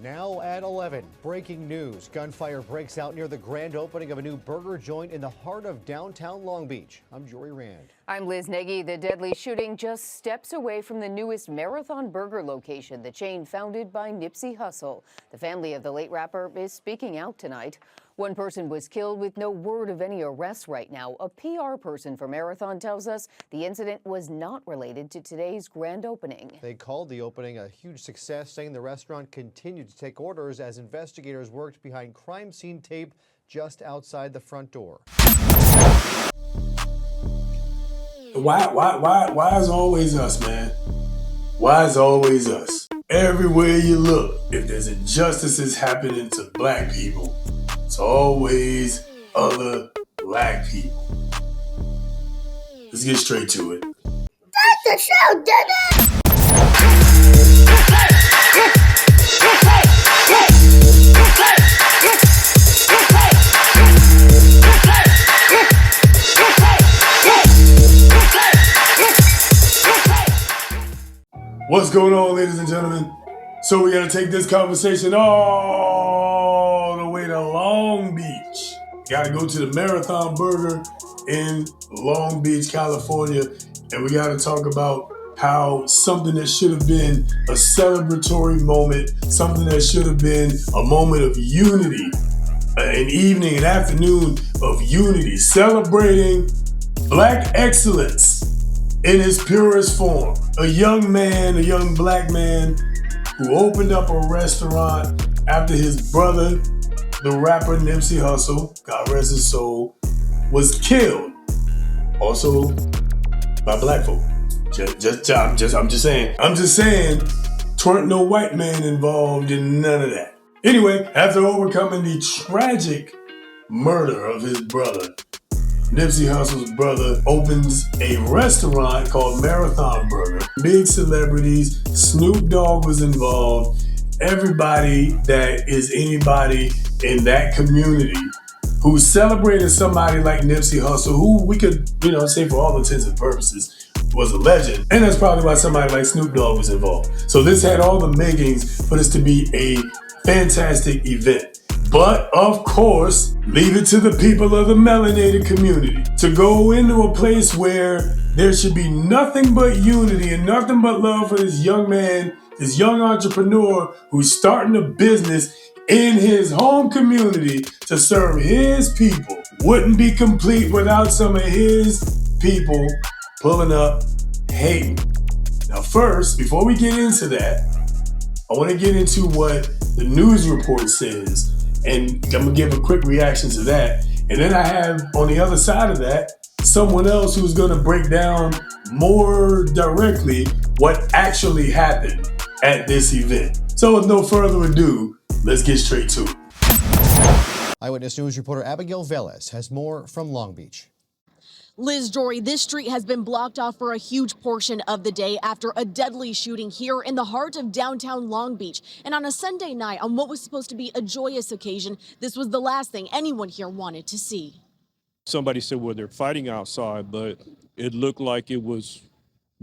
Now at 11, breaking news. Gunfire breaks out near the grand opening of a new burger joint in the heart of downtown Long Beach. I'm Jory Rand. I'm Liz Nagy. The deadly shooting just steps away from the newest Marathon Burger location, the chain founded by Nipsey Hussle. The family of the late rapper is speaking out tonight. One person was killed with no word of any arrests right now. A PR person for Marathon tells us the incident was not related to today's grand opening. They called the opening a huge success, saying the restaurant continued to take orders as investigators worked behind crime scene tape just outside the front door. Why is always us, man? Why is always us? Everywhere you look, if there's injustices happening to black people, it's always other black people. Let's get straight to it. That's the show, Dennis! What's going on, ladies and gentlemen? So we gotta take this conversation all the way to Long Beach. Gotta go to the Marathon Burger in Long Beach, California, and we gotta talk about how something that should have been a celebratory moment, something that should have been a moment of unity, an evening, an afternoon of unity, celebrating black excellence in its purest form. A young man, a young black man who opened up a restaurant after his brother, the rapper Nipsey Hussle, God rest his soul, was killed. Also by black folk. I'm just saying, twerk no white man involved in none of that. Anyway, after overcoming the tragic murder of his brother, Nipsey Hussle's brother opens a restaurant called Marathon Burger. Big celebrities, Snoop Dogg was involved. Everybody that is anybody in that community who celebrated somebody like Nipsey Hussle, who we could, say for all intents and purposes, was a legend. And that's probably why somebody like Snoop Dogg was involved. So this had all the makings for this to be a fantastic event. But of course, leave it to the people of the melanated community to go into a place where there should be nothing but unity and nothing but love for this young man, this young entrepreneur who's starting a business in his home community to serve his people. Wouldn't be complete without some of his people pulling up, hating. Now first, before we get into that, I want to get into what the news report says. And I'm gonna give a quick reaction to that. And then I have on the other side of that, someone else who's gonna break down more directly what actually happened at this event. So with no further ado, let's get straight to it. Eyewitness News reporter Abigail Velez has more from Long Beach. Liz, Jory, this street has been blocked off for a huge portion of the day after a deadly shooting here in the heart of downtown Long Beach. And on a Sunday night, on what was supposed to be a joyous occasion, this was the last thing anyone here wanted to see. Somebody said, well, they're fighting outside, but it looked like it was,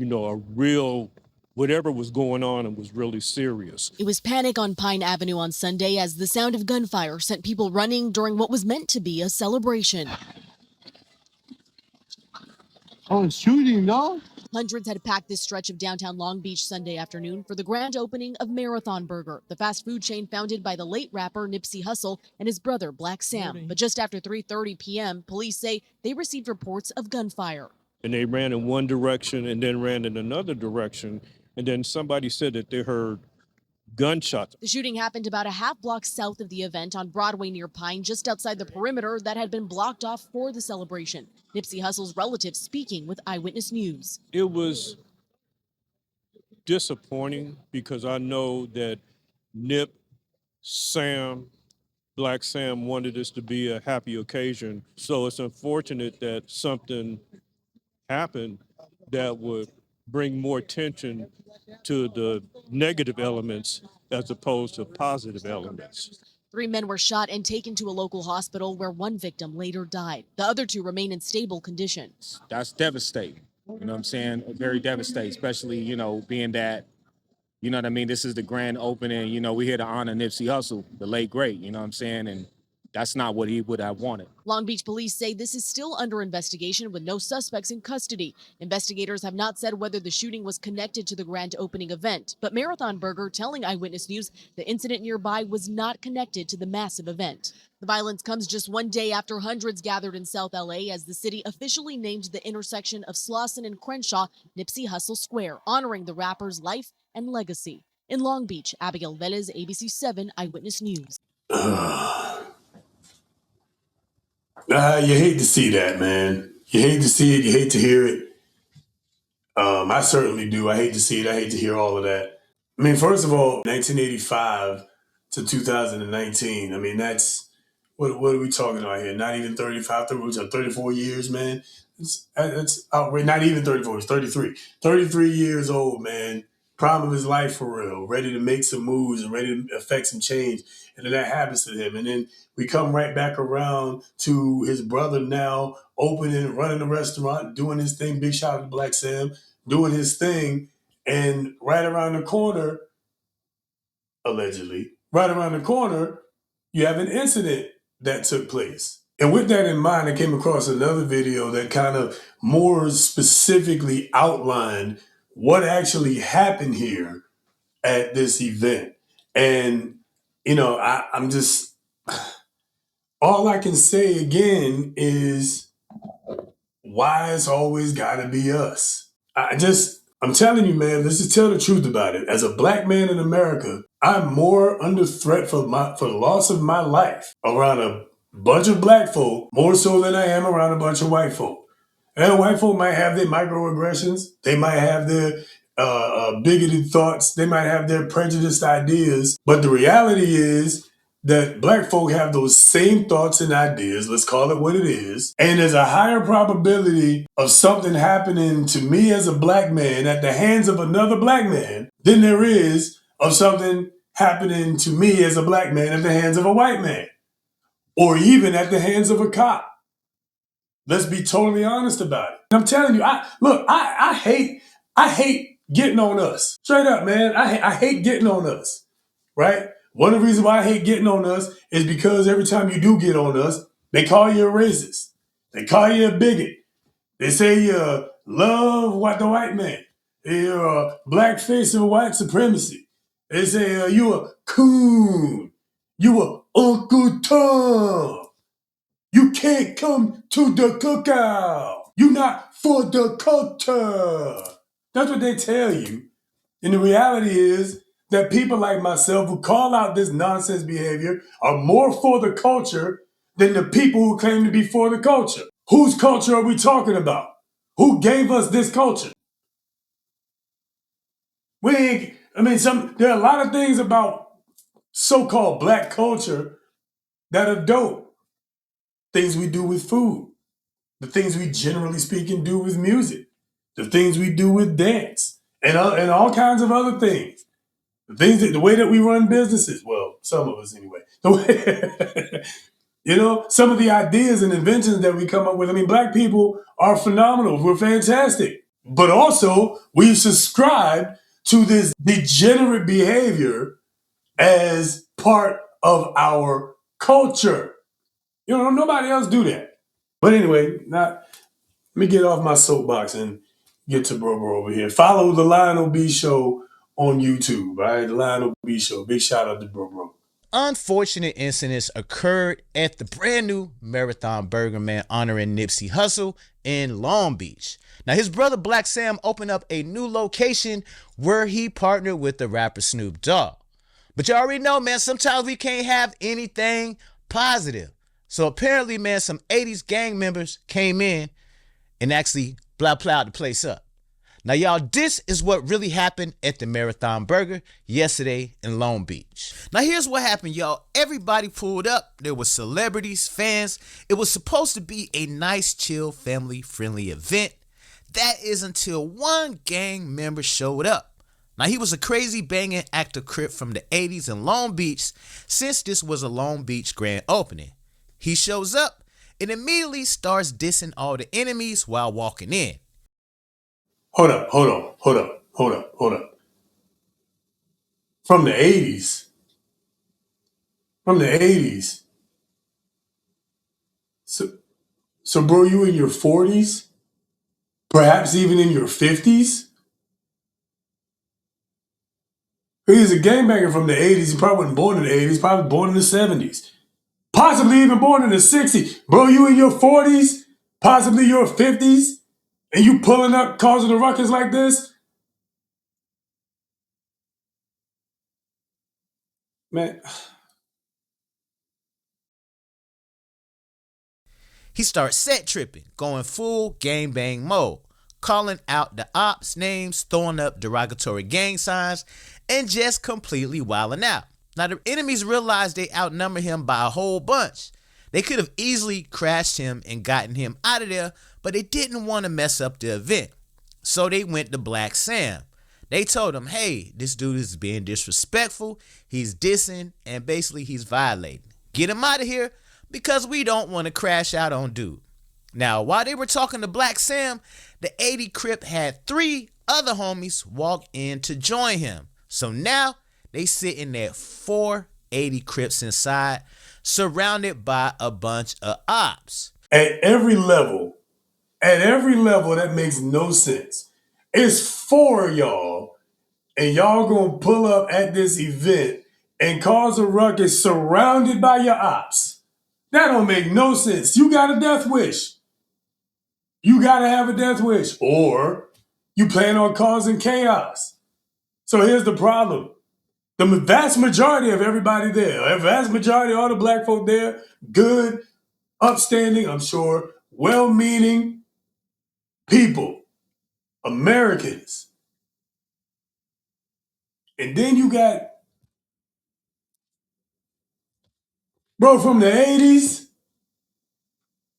a real, whatever was going on, it was really serious. It was panic on Pine Avenue on Sunday as the sound of gunfire sent people running during what was meant to be a celebration. Oh, shooting, no? Hundreds had packed this stretch of downtown Long Beach Sunday afternoon for the grand opening of Marathon Burger, the fast food chain founded by the late rapper Nipsey Hussle and his brother Black Sam. But just after 3:30 p.m., police say they received reports of gunfire. And they ran in one direction and then ran in another direction. And then somebody said that they heard gunshots. The shooting happened about a half block south of the event on Broadway near Pine, just outside the perimeter that had been blocked off for the celebration. Nipsey Hussle's relatives speaking with Eyewitness News. It was disappointing because I know that Nip, Sam, Black Sam wanted this to be a happy occasion. So it's unfortunate that something happened that would bring more attention to the negative elements as opposed to positive elements. 3 men were shot and taken to a local hospital where one victim later died. The other 2 remain in stable condition. That's devastating. You know what I'm saying? Very devastating, especially, being that, You know what I mean? This is the grand opening. You know, we're here to honor Nipsey Hussle, the late great. You know what I'm saying? And that's not what he would have wanted. Long Beach police say this is still under investigation with no suspects in custody. Investigators have not said whether the shooting was connected to the grand opening event, but Marathon Burger telling Eyewitness News the incident nearby was not connected to the massive event. The violence comes just one day after hundreds gathered in South LA as the city officially named the intersection of Slauson and Crenshaw Nipsey Hussle Square, honoring the rapper's life and legacy. In Long Beach, Abigail Velez, ABC 7 Eyewitness News. You hate to see that, man. You hate to see it. You hate to hear it. I certainly do. I hate to see it. I hate to hear all of that. I mean, first of all, 1985 to 2019. I mean, that's what are we talking about here? Not even 35, 34 years, man. That's outrageous. Not even 34. It's 33. 33 years old, man. Prime of his life for real. Ready to make some moves and ready to affect some change. And then that happens to him. And then we come right back around to his brother now opening, running the restaurant, doing his thing. Big shout out to Black Sam, doing his thing. And right around the corner, allegedly, right around the corner, you have an incident that took place. And with that in mind, I came across another video that kind of more specifically outlined what actually happened here at this event. And, you know, I'm just, all I can say again is why it's always got to be us. I'm telling you, man, let's just tell the truth about it. As a black man in America, I'm more under threat for the loss of my life around a bunch of black folk, more so than I am around a bunch of white folk. And white folk might have their microaggressions. They might have their bigoted thoughts. They might have their prejudiced ideas. But the reality is that black folk have those same thoughts and ideas. Let's call it what it is. And there's a higher probability of something happening to me as a black man at the hands of another black man than there is of something happening to me as a black man at the hands of a white man, or even at the hands of a cop. Let's be totally honest about it. I'm telling you, I hate getting on us. Straight up, man. I hate getting on us, right? One of the reasons why I hate getting on us is because every time you do get on us, they call you a racist. They call you a bigot. They say you love the white man. You're a blackface of white supremacy. They say you a coon. You a Uncle Tom. You can't come to the cookout. You're not for the culture. That's what they tell you. And the reality is that people like myself who call out this nonsense behavior are more for the culture than the people who claim to be for the culture. Whose culture are we talking about? Who gave us this culture? There are a lot of things about so-called black culture that are dope. Things we do with food, the things we generally speaking do with music, the things we do with dance, and all kinds of other things. The way that we run businesses. Well, some of us anyway. Some of the ideas and inventions that we come up with. I mean, black people are phenomenal. We're fantastic. But also, we subscribe to this degenerate behavior as part of our culture. Nobody else do that. But anyway, let me get off my soapbox and get to Bro over here. Follow the Lionel B Show on YouTube, all right? The Lionel B Show. Big shout out to Bro. Unfortunate incidents occurred at the brand new Marathon Burger, man, honoring Nipsey Hussle in Long Beach. Now, his brother Black Sam opened up a new location where he partnered with the rapper Snoop Dogg. But you already know, man, sometimes we can't have anything positive. So apparently, man, some 80s gang members came in and actually plowed the place up. Now, y'all, this is what really happened at the Marathon Burger yesterday in Long Beach. Now, here's what happened, y'all. Everybody pulled up. There were celebrities, fans. It was supposed to be a nice, chill, family-friendly event. That is until one gang member showed up. Now, he was a crazy banging actor crip from the 80s in Long Beach, since this was a Long Beach grand opening. He shows up and immediately starts dissing all the enemies while walking in. Hold up. From the 80s. From the 80s. So bro, you in your 40s? Perhaps even in your 50s? He's a gangbanger from the 80s. He probably wasn't born in the 80s, probably born in the 70s. Possibly even born in the 60s. Bro, you in your 40s, possibly your 50s, and you pulling up, causing a ruckus like this? Man. He starts set tripping, going full gangbang mode, calling out the ops names, throwing up derogatory gang signs, and just completely wilding out. Now the enemies realized they outnumbered him by a whole bunch. They could have easily crashed him and gotten him out of there, but they didn't want to mess up the event. So they went to Black Sam. They told him, hey, this dude is being disrespectful, he's dissing, and basically he's violating. Get him out of here because we don't want to crash out on dude. Now, while they were talking to Black Sam, the 80 Crip had 3 other homies walk in to join him. So now they sitting at 4 80 Crips inside, surrounded by a bunch of ops. At every level, that makes no sense. It's 4 of y'all, and y'all gonna pull up at this event and cause a ruckus surrounded by your ops. That don't make no sense. You got a death wish. You gotta have a death wish. Or you plan on causing chaos. So here's the problem. The vast majority of everybody there, a vast majority of all the black folk there, good, upstanding, I'm sure, well-meaning people, Americans. And then you got, bro, from the 80s,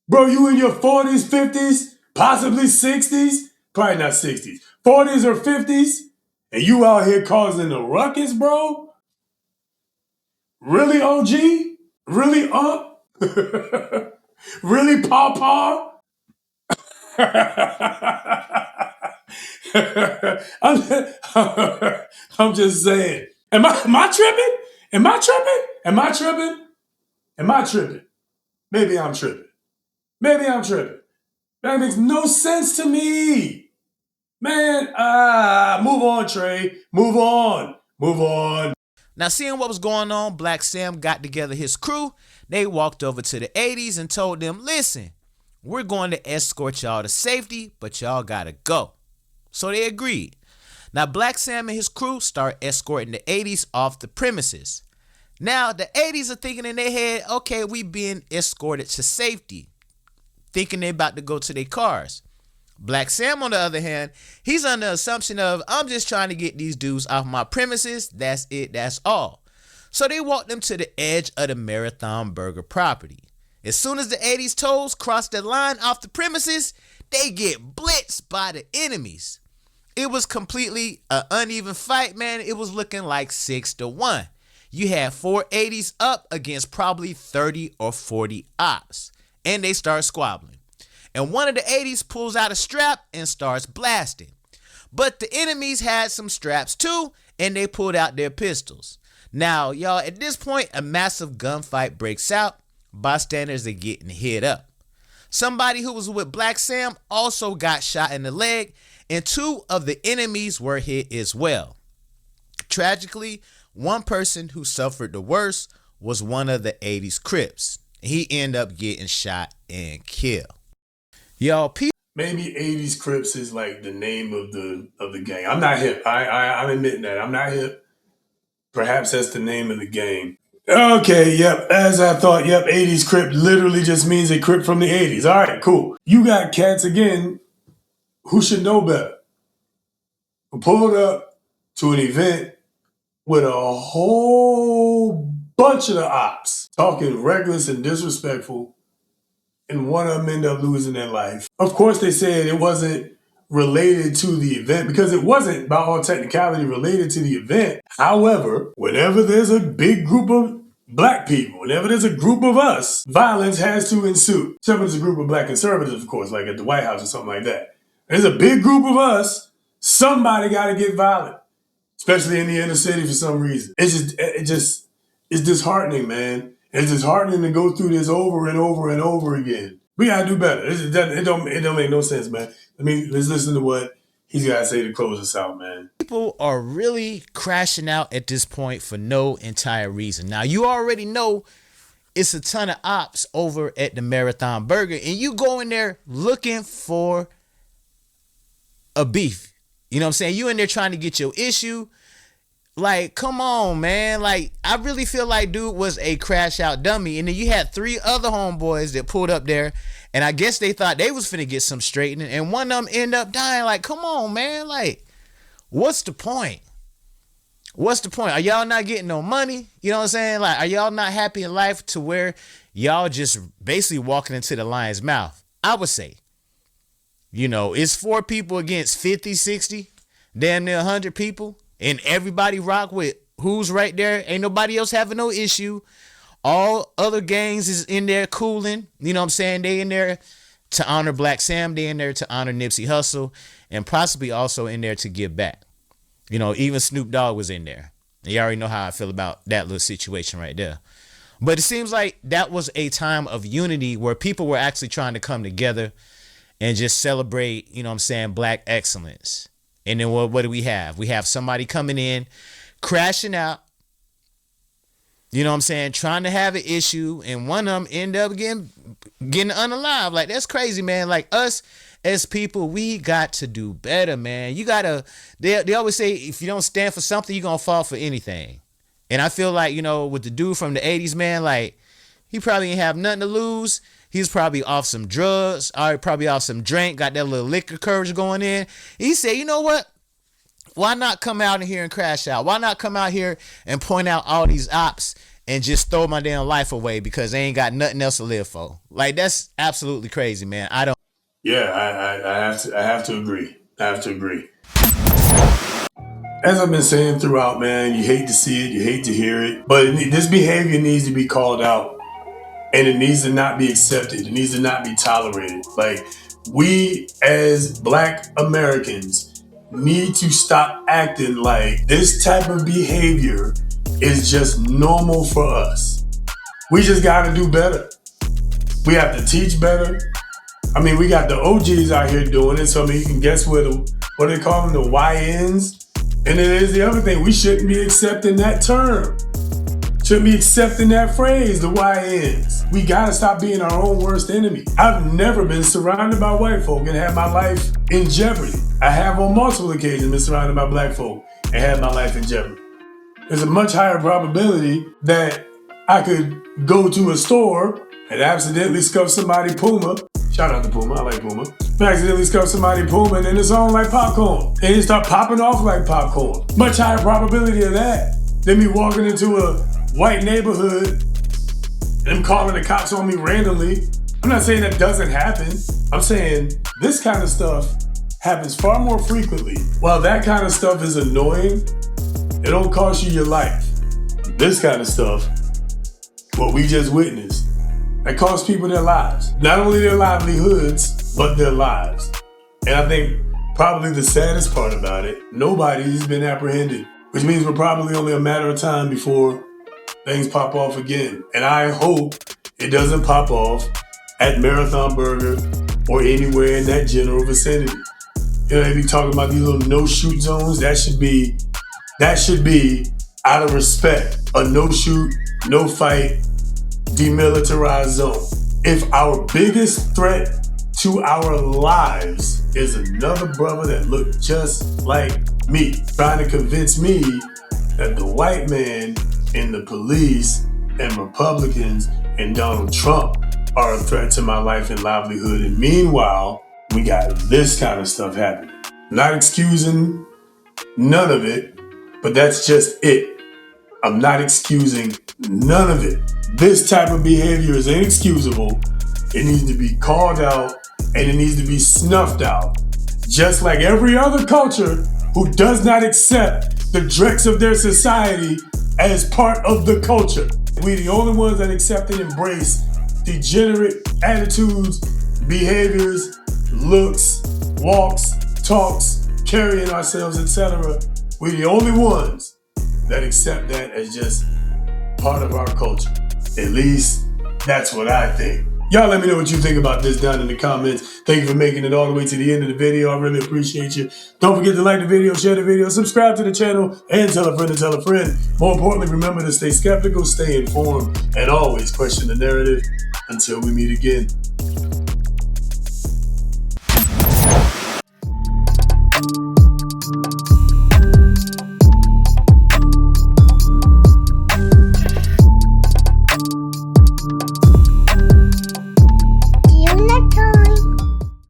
bro, you in your 40s, 50s, possibly 60s, probably not 60s, 40s or 50s, and you out here causing a ruckus, bro? Really, OG? Really, really, Pawpaw? I'm just saying. Am I tripping? Am I tripping? Am I tripping? Am I tripping? Maybe I'm tripping. Maybe I'm tripping. That makes no sense to me. Man, move on, Trey. Move on. Move on. Now, seeing what was going on, Black Sam got together his crew. They walked over to the 80s and told them, listen, we're going to escort y'all to safety, but y'all gotta go. So they agreed. Now, Black Sam and his crew start escorting the 80s off the premises. Now, the 80s are thinking in their head, okay, we being escorted to safety, thinking they about to go to their cars. Black Sam, on the other hand, he's under the assumption of, I'm just trying to get these dudes off my premises. That's it. That's all. So they walked them to the edge of the Marathon Burger property. As soon as the 80s toes cross the line off the premises, they get blitzed by the enemies. It was completely an uneven fight, man. It was looking like 6-1. You had 4 80s up against probably 30 or 40 ops. And they start squabbling. And one of the 80s pulls out a strap and starts blasting. But the enemies had some straps too, and they pulled out their pistols. Now, y'all, at this point, a massive gunfight breaks out. Bystanders are getting hit up. Somebody who was with Black Sam also got shot in the leg, and 2 of the enemies were hit as well. Tragically, one person who suffered the worst was one of the 80s Crips. He ended up getting shot and killed. Y'all, maybe 80s Crips is like the name of the gang. I'm not hip. I'm admitting that. I'm not hip. Perhaps that's the name of the gang. Okay, yep. As I thought, yep, 80s Crip literally just means a Crip from the 80s. All right, cool. You got cats again who should know better. Who pulled up to an event with a whole bunch of the ops talking reckless and disrespectful, and one of them ended up losing their life. Of course, they said it wasn't related to the event because it wasn't, by all technicality, related to the event. However, whenever there's a big group of black people, whenever there's a group of us, violence has to ensue. Except when it's a group of black conservatives, of course, like at the White House or something like that. There's a big group of us, somebody got to get violent. especially in the inner city for some reason. It's disheartening, man. It's disheartening to go through this over and over and over again. We gotta do better. It don't make no sense, man. Let's listen to what he's gotta say to close us out, man. People are really crashing out at this point for no entire reason. Now, you already know it's a ton of ops over at the Marathon Burger, and you go in there looking for a beef. You know what I'm saying? You in there trying to get your issue. Like, come on, man. Like, I really feel like dude was a crash out dummy. And then you had 3 other homeboys that pulled up there, and I guess they thought they was finna get some straightening, and one of them ended up dying. Like, come on, man. Like, what's the point? What's the point? Are y'all not getting no money? You know what I'm saying? Like, are y'all not happy in life to where y'all just basically walking into the lion's mouth? I would say, you know, it's 4 people against 50, 60, damn near 100 people. And everybody rock with who's right there. Ain't nobody else having no issue. All other gangs is in there cooling. You know what I'm saying? They in there to honor Black Sam. They in there to honor Nipsey Hussle. And possibly also in there to give back. You know, even Snoop Dogg was in there. You already know how I feel about that little situation right there. But it seems like that was a time of unity where people were actually trying to come together and just celebrate, you know what I'm saying, Black excellence. And then what do we have? We have somebody coming in, crashing out, you know what I'm saying, trying to have an issue, and one of them end up getting unalive. Like, that's crazy, man. Like, us as people, we got to do better, man. You got to, they always say, if you don't stand for something, you're going to fall for anything. And I feel like, you know, with the dude from the 80s, man, like, he probably ain't have nothing to lose. He's probably off some drugs, or probably off some drink, got that little liquor courage going in. He said, you know what? Why not come out in here and crash out? Why not come out here and point out all these ops and just throw my damn life away because they ain't got nothing else to live for? Like, that's absolutely crazy, man. Yeah, I have to agree. As I've been saying throughout, man, you hate to see it, you hate to hear it, but this behavior needs to be called out. And it needs to not be accepted. It needs to not be tolerated. Like, we as Black Americans need to stop acting like this type of behavior is just normal for us. We just gotta do better. We have to teach better. I mean, we got the OGs out here doing it. So, I mean, you can guess what they call them, the YNs. And then there's the other thing. We shouldn't be accepting that term. Shouldn't be accepting that phrase, the YNs. We gotta stop being our own worst enemy. I've never been surrounded by white folk and had my life in jeopardy. I have on multiple occasions been surrounded by Black folk and had my life in jeopardy. There's a much higher probability that I could go to a store and accidentally scuff somebody Puma. Shout out to Puma, I like Puma. Accidentally scuff somebody Puma and then it's on like popcorn. And it start popping off like popcorn. Much higher probability of that than me walking into a white neighborhood and them calling the cops on me randomly. I'm not saying that doesn't happen. I'm saying this kind of stuff happens far more frequently. While that kind of stuff is annoying, it don't cost you your life. This kind of stuff, what we just witnessed, that costs people their lives. Not only their livelihoods, but their lives. And I think probably the saddest part about it, nobody's been apprehended, which means we're probably only a matter of time before things pop off again. And I hope it doesn't pop off at Marathon Burger or anywhere in that general vicinity. You know, they be talking about these little no-shoot zones. That should be out of respect. A no-shoot, no-fight, demilitarized zone. If our biggest threat to our lives is another brother that looked just like me, trying to convince me that the white man and the police and Republicans and Donald Trump are a threat to my life and livelihood. And meanwhile, we got this kind of stuff happening. Not excusing none of it, but that's just it. I'm not excusing none of it. This type of behavior is inexcusable. It needs to be called out and it needs to be snuffed out. Just like every other culture who does not accept the dregs of their society as part of the culture. We the only ones that accept and embrace degenerate attitudes, behaviors, looks, walks, talks, carrying ourselves, etc. We're the only ones that accept that as just part of our culture. At least that's what I think. Y'all let me know what you think about this down in the comments. Thank you for making it all the way to the end of the video. I really appreciate you. Don't forget to like the video, share the video, subscribe to the channel, and tell a friend to tell a friend. More importantly, remember to stay skeptical, stay informed, and always question the narrative. Until we meet again.